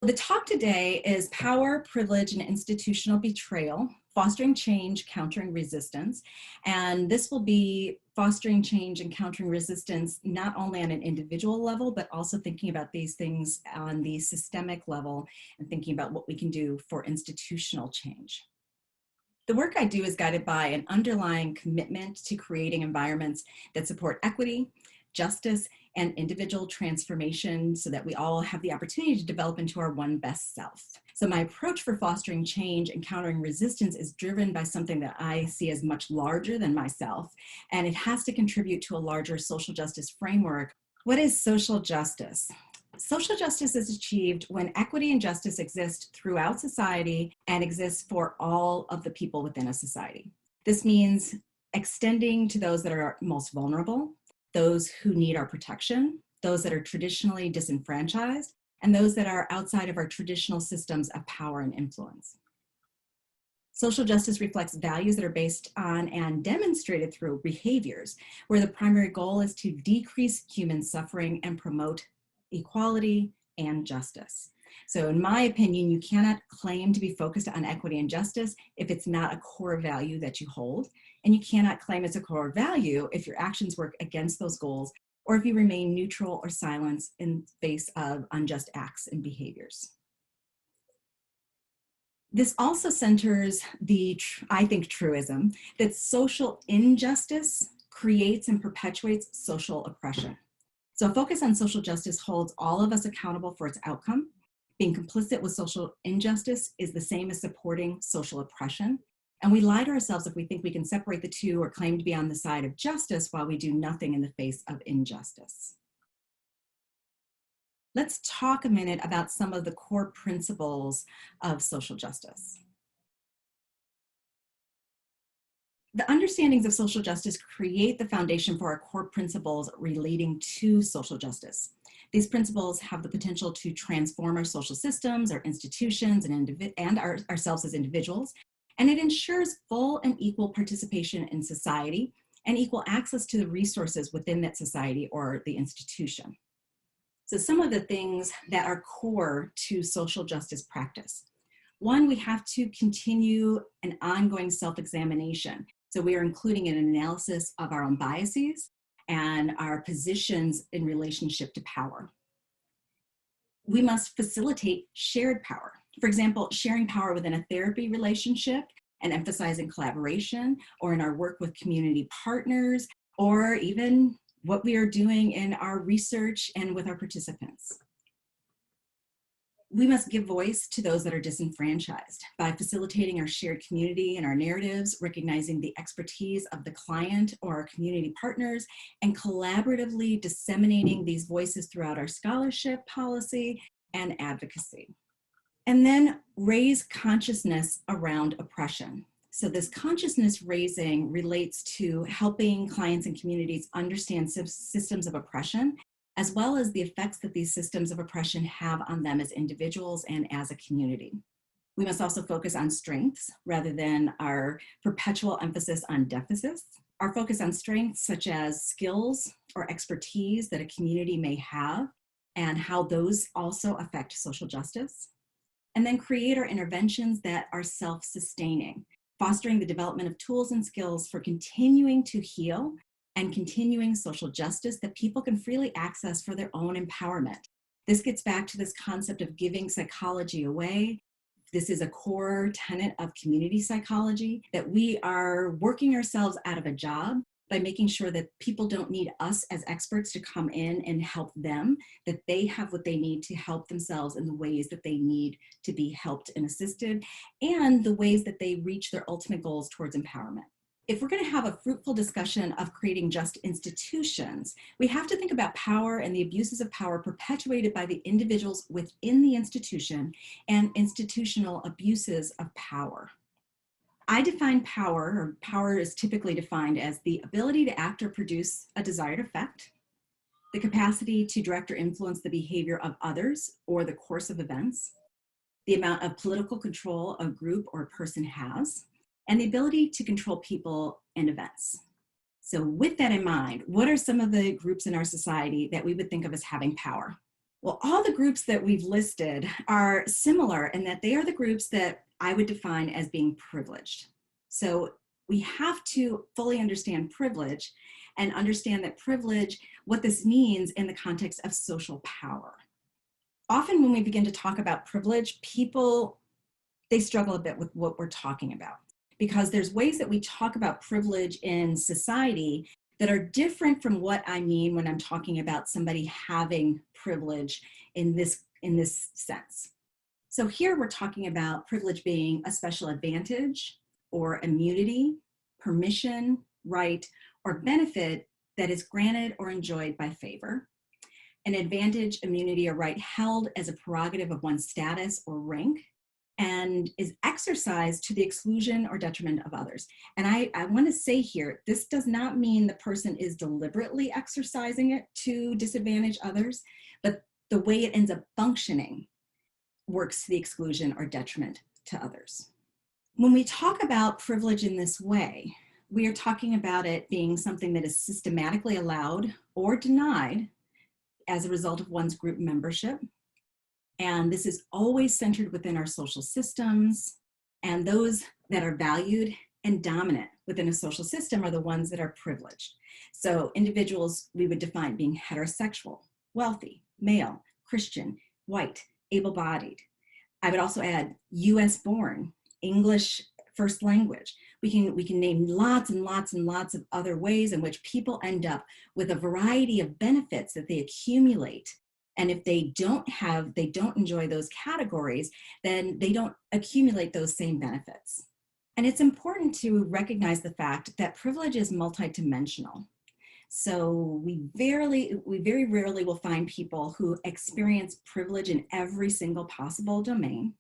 The talk today is Power, Privilege, and Institutional Betrayal, Fostering Change, Countering Resistance. And this will be fostering change and countering resistance, not only on an individual level, but also thinking about these things on the systemic level and thinking about what we can do for institutional change. The work I do is guided by an underlying commitment to creating environments that support equity, justice, and individual transformation so that we all have the opportunity to develop into our one best self. So my approach for fostering change and countering resistance is driven by something that I see as much larger than myself, and it has to contribute to a larger social justice framework. What is social justice? Social justice is achieved when equity and justice exist throughout society and exist for all of the people within a society. This means extending to those that are most vulnerable, those who need our protection, those that are traditionally disenfranchised, and those that are outside of our traditional systems of power and influence. Social justice reflects values that are based on and demonstrated through behaviors, where the primary goal is to decrease human suffering and promote equality and justice. So in my opinion, you cannot claim to be focused on equity and justice if it's not a core value that you hold. And you cannot claim it's a core value if your actions work against those goals or if you remain neutral or silent in face of unjust acts and behaviors. This also centers the, I think, truism that social injustice creates and perpetuates social oppression. So a focus on social justice holds all of us accountable for its outcome. Being complicit with social injustice is the same as supporting social oppression. And we lie to ourselves if we think we can separate the two or claim to be on the side of justice while we do nothing in the face of injustice. Let's talk a minute about some of the core principles of social justice. The understandings of social justice create the foundation for our core principles relating to social justice. These principles have the potential to transform our social systems, our institutions, and ourselves as individuals. And it ensures full and equal participation in society and equal access to the resources within that society or the institution. So some of the things that are core to social justice practice. One, we have to continue an ongoing self-examination. So we are including an analysis of our own biases and our positions in relationship to power. We must facilitate shared power. For example, sharing power within a therapy relationship and emphasizing collaboration, or in our work with community partners, or even what we are doing in our research and with our participants. We must give voice to those that are disenfranchised by facilitating our shared community and our narratives, recognizing the expertise of the client or our community partners, and collaboratively disseminating these voices throughout our scholarship, policy, and advocacy. And then raise consciousness around oppression. So this consciousness raising relates to helping clients and communities understand systems of oppression, as well as the effects that these systems of oppression have on them as individuals and as a community. We must also focus on strengths rather than our perpetual emphasis on deficits. Our focus on strengths such as skills or expertise that a community may have and how those also affect social justice. And then create our interventions that are self-sustaining, fostering the development of tools and skills for continuing to heal and continuing social justice that people can freely access for their own empowerment. This gets back to this concept of giving psychology away. This is a core tenet of community psychology, that we are working ourselves out of a job by making sure that people don't need us as experts to come in and help them, that they have what they need to help themselves in the ways that they need to be helped and assisted, and the ways that they reach their ultimate goals towards empowerment. If we're going to have a fruitful discussion of creating just institutions, we have to think about power and the abuses of power perpetuated by the individuals within the institution and institutional abuses of power. I define power, or power is typically defined as the ability to act or produce a desired effect, the capacity to direct or influence the behavior of others or the course of events, the amount of political control a group or a person has, and the ability to control people and events. So with that in mind, what are some of the groups in our society that we would think of as having power? Well, all the groups that we've listed are similar in that they are the groups that I would define as being privileged. So we have to fully understand privilege and understand that privilege, what this means in the context of social power. Often when we begin to talk about privilege, people, they struggle a bit with what we're talking about because there's ways that we talk about privilege in society that are different from what I mean when I'm talking about somebody having privilege in this sense. So here we're talking about privilege being a special advantage or immunity, permission, right, or benefit that is granted or enjoyed by favor. An advantage, immunity, or right held as a prerogative of one's status or rank, and is exercised to the exclusion or detriment of others. And I want to say here, this does not mean the person is deliberately exercising it to disadvantage others, but the way it ends up functioning works to the exclusion or detriment to others. When we talk about privilege in this way, we are talking about it being something that is systematically allowed or denied as a result of one's group membership. And this is always centered within our social systems, and those that are valued and dominant within a social system are the ones that are privileged. So individuals we would define being heterosexual, wealthy, male, Christian, white, able-bodied. I would also add US born, English first language. We can name lots and lots and lots of other ways in which people end up with a variety of benefits that they accumulate. And if they don't enjoy those categories, then they don't accumulate those same benefits. And it's important to recognize the fact that privilege is multidimensional. So we very rarely will find people who experience privilege in every single possible domain.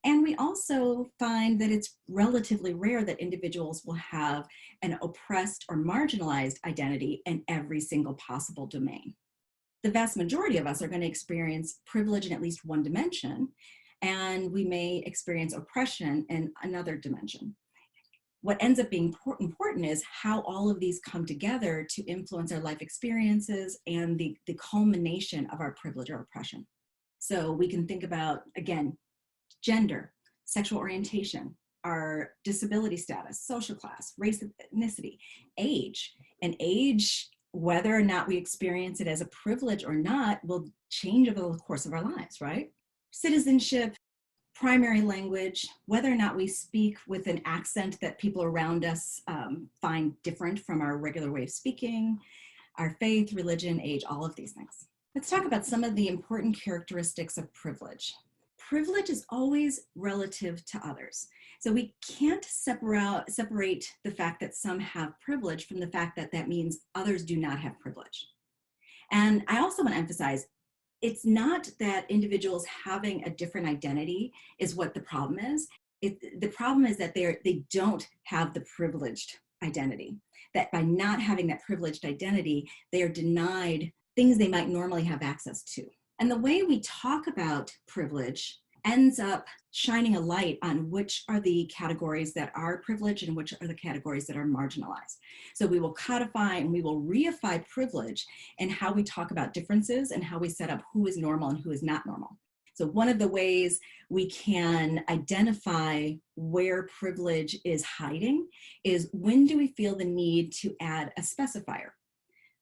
And we also find that it's relatively rare that individuals will have an oppressed or marginalized identity in every single possible domain. The vast majority of us are going to experience privilege in at least one dimension, and we may experience oppression in another dimension. What ends up being important is how all of these come together to influence our life experiences and the culmination of our privilege or oppression. So we can think about, again, gender, sexual orientation, our disability status, social class, race, ethnicity, age. And age, whether or not we experience it as a privilege or not, will change over the course of our lives, right? Citizenship, primary language, whether or not we speak with an accent that people around us find different from our regular way of speaking, our faith, religion, age, all of these things. Let's talk about some of the important characteristics of privilege. Privilege is always relative to others. So we can't separate the fact that some have privilege from the fact that that means others do not have privilege. And I also want to emphasize, it's not that individuals having a different identity is what the problem is. The problem is that they don't have the privileged identity, that by not having that privileged identity, they are denied things they might normally have access to. And the way we talk about privilege ends up shining a light on which are the categories that are privileged and which are the categories that are marginalized. So we will codify and we will reify privilege in how we talk about differences and how we set up who is normal and who is not normal. So one of the ways we can identify where privilege is hiding is when do we feel the need to add a specifier?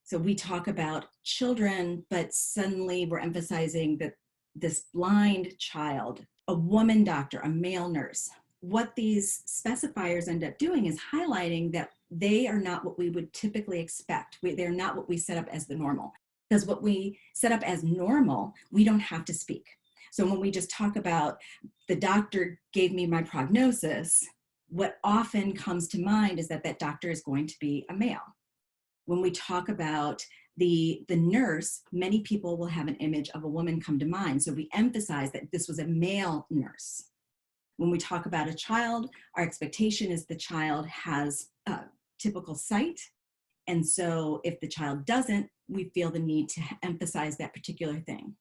So we talk about children, but suddenly we're emphasizing that this blind child, a woman doctor, a male nurse. What these specifiers end up doing is highlighting that they are not what we would typically expect. They're not what we set up as the normal. Because what we set up as normal, we don't have to speak. So when we just talk about the doctor gave me my prognosis, what often comes to mind is that that doctor is going to be a male. When we talk about the nurse, many people will have an image of a woman come to mind. So we emphasize that this was a male nurse. When we talk about a child, our expectation is the child has typical sight. And so if the child doesn't, we feel the need to emphasize that particular thing.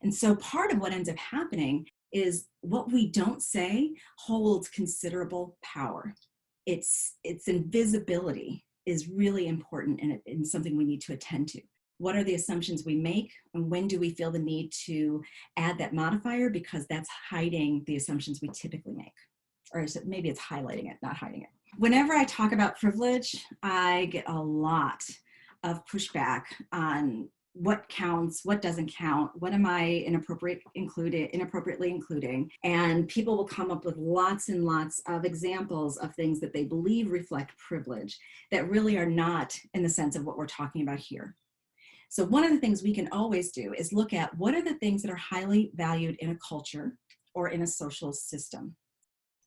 And so part of what ends up happening is what we don't say holds considerable power. It's invisibility is really important and something we need to attend to. What are the assumptions we make? And when do we feel the need to add that modifier because that's hiding the assumptions we typically make? Or maybe it's highlighting it, not hiding it. Whenever I talk about privilege, I get a lot of pushback on what counts, what doesn't count, what am I inappropriately including, and people will come up with lots and lots of examples of things that they believe reflect privilege that really are not in the sense of what we're talking about here. So one of the things we can always do is look at what are the things that are highly valued in a culture or in a social system.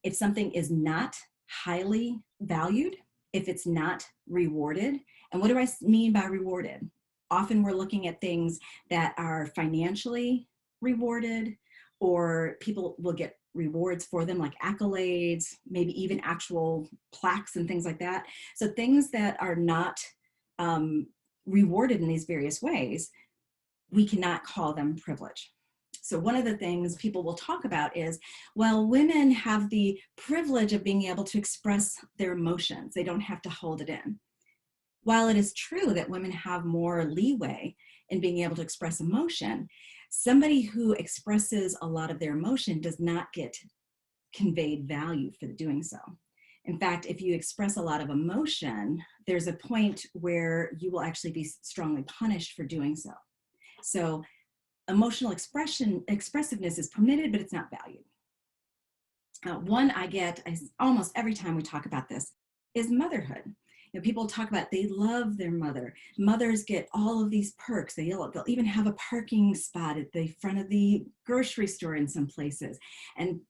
If something is not highly valued, if it's not rewarded, and what do I mean by rewarded? Often we're looking at things that are financially rewarded, or people will get rewards for them like accolades, maybe even actual plaques and things like that. So things that are not rewarded in these various ways, we cannot call them privilege. So one of the things people will talk about is, well, women have the privilege of being able to express their emotions. They don't have to hold it in. While it is true that women have more leeway in being able to express emotion, somebody who expresses a lot of their emotion does not get conveyed value for doing so. In fact, if you express a lot of emotion, there's a point where you will actually be strongly punished for doing so. So emotional expressiveness is permitted, but it's not valued. One I get almost every time we talk about this is motherhood. You know, people talk about they love their mother. Mothers get all of these perks. They'll even have a parking spot at the front of the grocery store in some places. And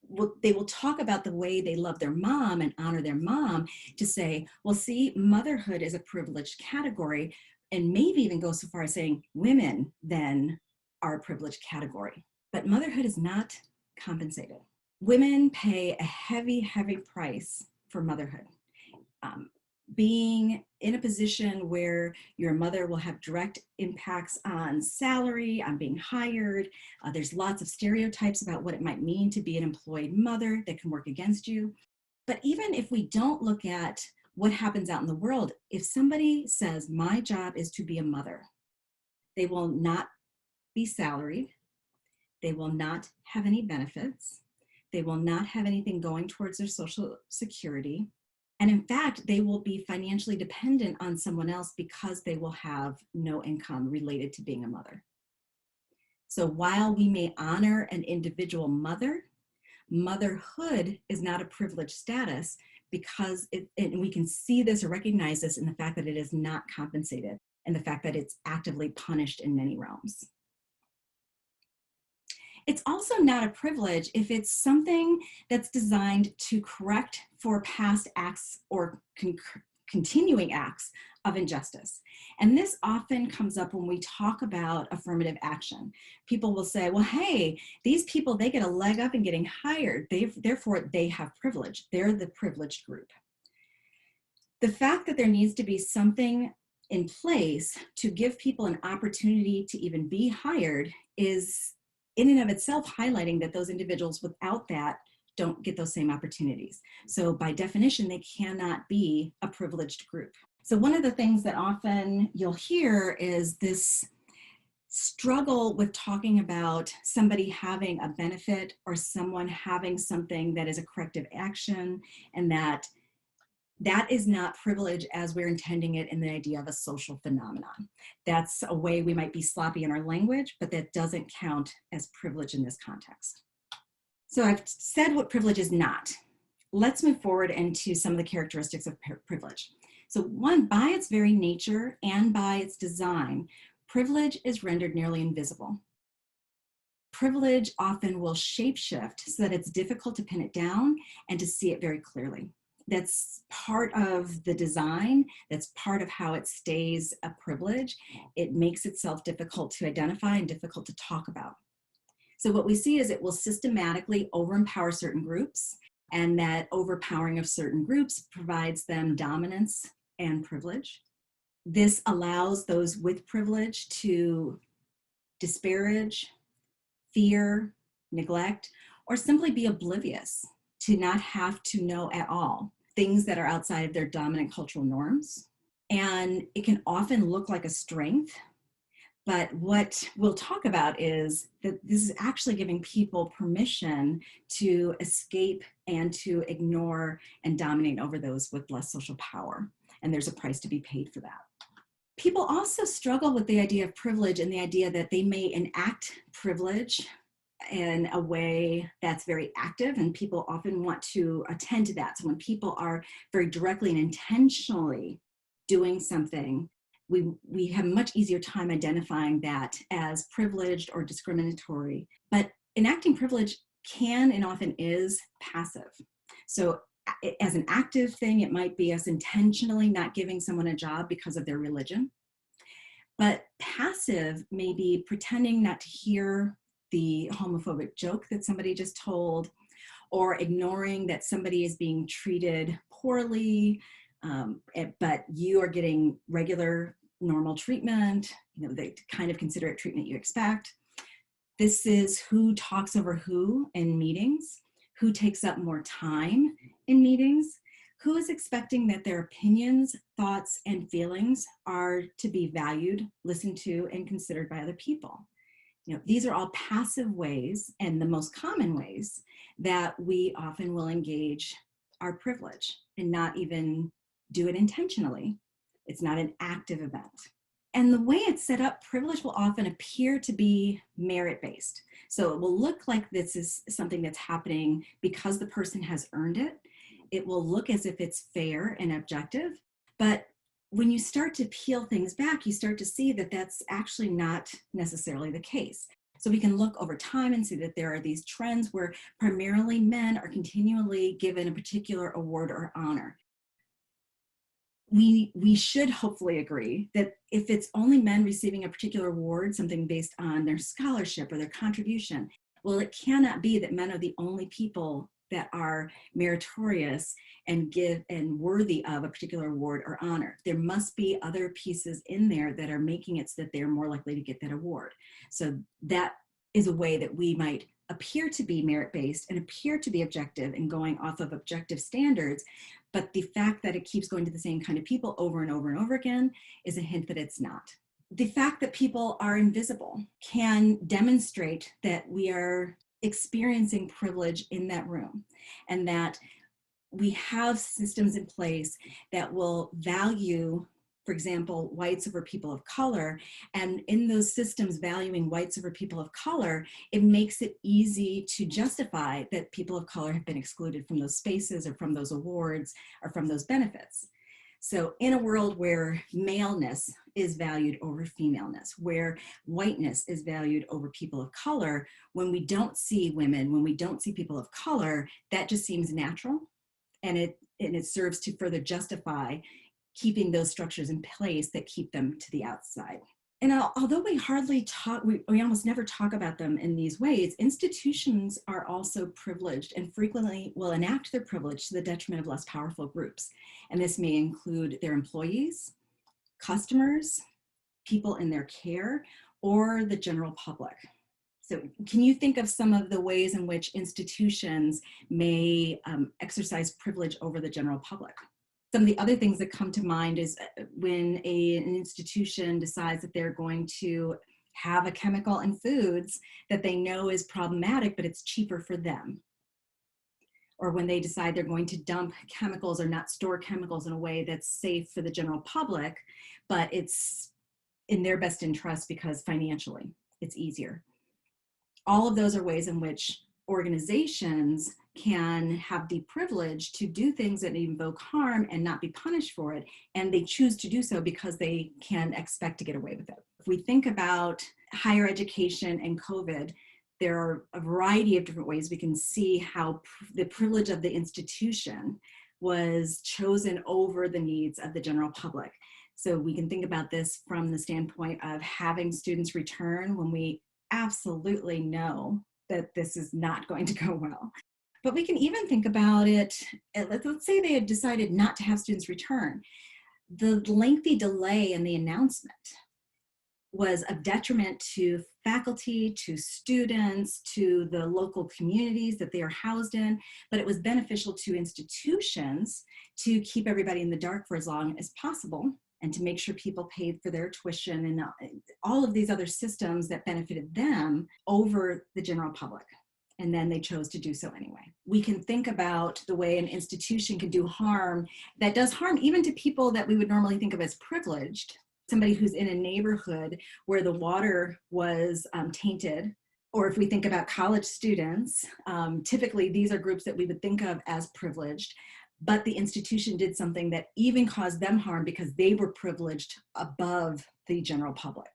they will talk about the way they love their mom and honor their mom to say, well, see, motherhood is a privileged category, and maybe even go so far as saying women then are a privileged category. But motherhood is not compensated. Women pay a heavy, heavy price for motherhood. Being in a position where your mother will have direct impacts on salary, on being hired. There's lots of stereotypes about what it might mean to be an employed mother that can work against you. But even if we don't look at what happens out in the world, if somebody says, my job is to be a mother, they will not be salaried. They will not have any benefits. They will not have anything going towards their Social Security. And in fact, they will be financially dependent on someone else because they will have no income related to being a mother. So while we may honor an individual mother, motherhood is not a privileged status because and we can see this or recognize this in the fact that it is not compensated and the fact that it's actively punished in many realms. It's also not a privilege if it's something that's designed to correct for past acts or continuing acts of injustice. And this often comes up when we talk about affirmative action. People will say, well, hey, these people, they get a leg up in getting hired. Therefore, they have privilege. They're the privileged group. The fact that there needs to be something in place to give people an opportunity to even be hired is in and of itself highlighting that those individuals without that don't get those same opportunities. So by definition, they cannot be a privileged group. So one of the things that often you'll hear is this struggle with talking about somebody having a benefit or someone having something that is a corrective action, and that is not privilege as we're intending it in the idea of a social phenomenon. That's a way we might be sloppy in our language, but that doesn't count as privilege in this context. So I've said what privilege is not. Let's move forward into some of the characteristics of privilege. So one, by its very nature and by its design, privilege is rendered nearly invisible. Privilege often will shapeshift so that it's difficult to pin it down and to see it very clearly. That's part of the design. That's part of how it stays a privilege. It makes itself difficult to identify and difficult to talk about. So what we see is it will systematically overempower certain groups, and that overpowering of certain groups provides them dominance and privilege. This allows those with privilege to disparage, fear, neglect, or simply be oblivious, to not have to know at all things that are outside of their dominant cultural norms. And it can often look like a strength But what we'll talk about is that this is actually giving people permission to escape and to ignore and dominate over those with less social power. And there's a price to be paid for that. People also struggle with the idea of privilege and the idea that they may enact privilege in a way that's very active, and people often want to attend to that. So when people are very directly and intentionally doing something, we have a much easier time identifying that as privileged or discriminatory. But enacting privilege can and often is passive. So as an active thing, it might be us intentionally not giving someone a job because of their religion. But passive may be pretending not to hear the homophobic joke that somebody just told, or ignoring that somebody is being treated poorly, but you are getting regular, normal treatment, the kind of considerate treatment you expect. This is who talks over who in meetings, who takes up more time in meetings, who is expecting that their opinions, thoughts, and feelings are to be valued, listened to, and considered by other people. These are all passive ways, and the most common ways, that we often will engage our privilege and not even do it intentionally. It's not an active event. And the way it's set up, privilege will often appear to be merit-based. So it will look like this is something that's happening because the person has earned it. It will look as if it's fair and objective, but when you start to peel things back, you start to see that that's actually not necessarily the case. So we can look over time and see that there are these trends where primarily men are continually given a particular award or honor. We should hopefully agree that if it's only men receiving a particular award, something based on their scholarship or their contribution, well, it cannot be that men are the only people that are meritorious and worthy of a particular award or honor. There must be other pieces in there that are making it so that they're more likely to get that award. So that is a way that we might appear to be merit-based and appear to be objective and going off of objective standards. But the fact that it keeps going to the same kind of people over and over and over again is a hint that it's not. The fact that people are invisible can demonstrate that we are experiencing privilege in that room, and that we have systems in place that will value, for example, whites over people of color. And in those systems valuing whites over people of color, it makes it easy to justify that people of color have been excluded from those spaces or from those awards or from those benefits. So in a world where maleness is valued over femaleness, where whiteness is valued over people of color, when we don't see women, when we don't see people of color, that just seems natural. And it serves to further justify keeping those structures in place that keep them to the outside. And although we hardly talk, we almost never talk about them in these ways, institutions are also privileged and frequently will enact their privilege to the detriment of less powerful groups. And this may include their employees, customers, people in their care, or the general public. So can you think of some of the ways in which institutions may exercise privilege over the general public? Some of the other things that come to mind is when an institution decides that they're going to have a chemical in foods that they know is problematic, but it's cheaper for them. Or when they decide they're going to dump chemicals or not store chemicals in a way that's safe for the general public, but it's in their best interest because financially it's easier. All of those are ways in which organizations can have the privilege to do things that invoke harm and not be punished for it. And they choose to do so because they can expect to get away with it. If we think about higher education and COVID, there are a variety of different ways we can see how the privilege of the institution was chosen over the needs of the general public. So we can think about this from the standpoint of having students return when we absolutely know that this is not going to go well. But we can even think about it, let's say they had decided not to have students return. The lengthy delay in the announcement was a detriment to faculty, to students, to the local communities that they are housed in, but it was beneficial to institutions to keep everybody in the dark for as long as possible. and to make sure people paid for their tuition and all of these other systems that benefited them over the general public. And then they chose to do so anyway. We can think about the way an institution can do harm that does harm even to people that we would normally think of as privileged. Somebody who's in a neighborhood where the water was tainted, or if we think about college students, typically these are groups that we would think of as privileged, but the institution did something that even caused them harm because they were privileged above the general public.